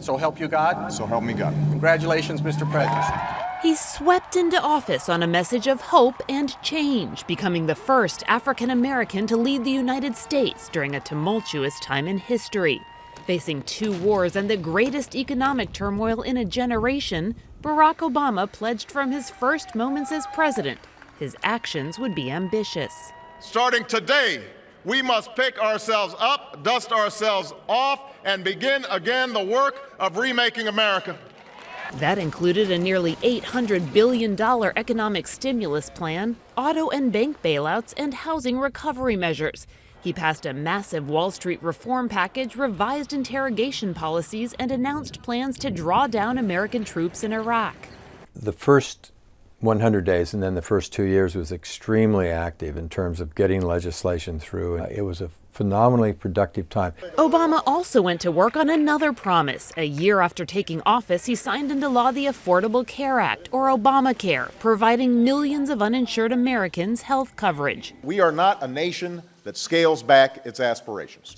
So help you God? So help me God. Congratulations, Mr. President. He swept into office on a message of hope and change, becoming the first African American to lead the United States during a tumultuous time in history. Facing 2 wars and the greatest economic turmoil in a generation, Barack Obama pledged from his first moments as president his actions would be ambitious. Starting today, we must pick ourselves up, dust ourselves off, and begin again the work of remaking America. That included a nearly $800 billion economic stimulus plan, auto and bank bailouts, and housing recovery measures. He passed a massive Wall Street reform package, revised interrogation policies, and announced plans to draw down American troops in Iraq. The first 100 days and then the first 2 years was extremely active in terms of getting legislation through. It was a phenomenally productive time. Obama also went to work on another promise. A year after taking office, he signed into law the Affordable Care Act, or Obamacare, providing millions of uninsured Americans health coverage. We are not a nation that scales back its aspirations.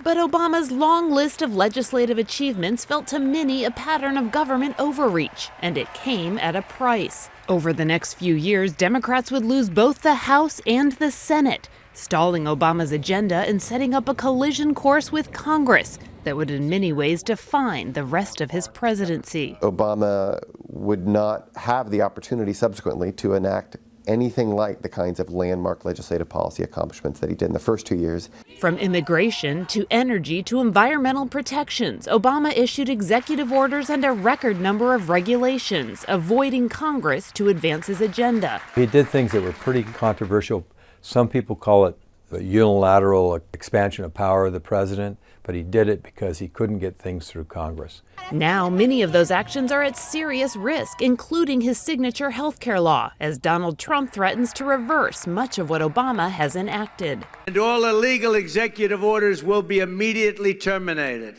But Obama's long list of legislative achievements felt to many a pattern of government overreach, and it came at a price. Over the next few years, Democrats would lose both the House and the Senate, stalling Obama's agenda and setting up a collision course with Congress that would in many ways define the rest of his presidency. Obama would not have the opportunity subsequently to enact anything like the kinds of landmark legislative policy accomplishments that he did in the first 2 years. From immigration to energy to environmental protections, Obama issued executive orders and a record number of regulations, avoiding Congress to advance his agenda. He did things that were pretty controversial. Some people call it a unilateral expansion of power of the president, but he did it because he couldn't get things through Congress. Now, many of those actions are at serious risk, including his signature health care law, as Donald Trump threatens to reverse much of what Obama has enacted. And all illegal executive orders will be immediately terminated.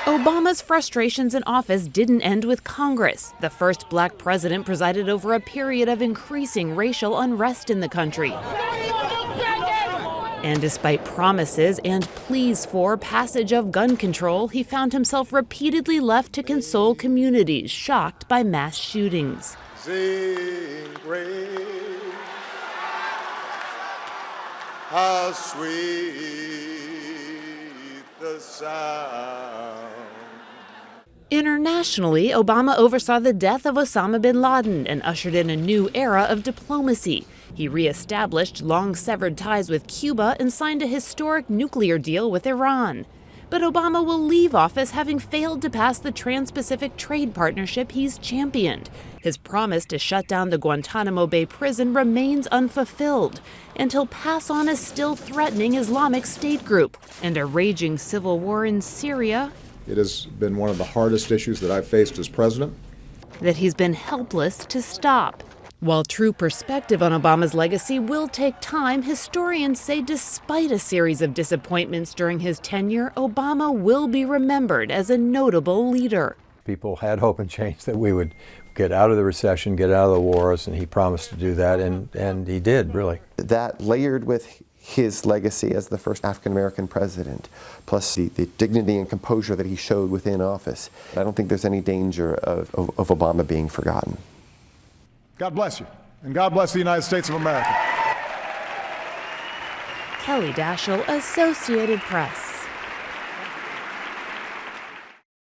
Obama's frustrations in office didn't end with Congress. The first black president presided over a period of increasing racial unrest in the country. And despite promises and pleas for passage of gun control, he found himself repeatedly left to console communities shocked by mass shootings. Sing praise, how sweet the sound. Internationally, Obama oversaw the death of Osama bin Laden and ushered in a new era of diplomacy. He reestablished long-severed ties with Cuba and signed a historic nuclear deal with Iran. But Obama will leave office having failed to pass the Trans-Pacific Trade Partnership he's championed. His promise to shut down the Guantanamo Bay prison remains unfulfilled, and he'll pass on a still threatening Islamic State group and a raging civil war in Syria. It has been one of the hardest issues that I've faced as president. That he's been helpless to stop. While true perspective on Obama's legacy will take time, historians say despite a series of disappointments during his tenure, Obama will be remembered as a notable leader. People had hope and change that we would get out of the recession, get out of the wars, and he promised to do that, and he did, really. That layered with his legacy as the first African-American president, plus the dignity and composure that he showed within office, I don't think there's any danger of Obama being forgotten. God bless you, and God bless the United States of America. Kelly Daschle, Associated Press.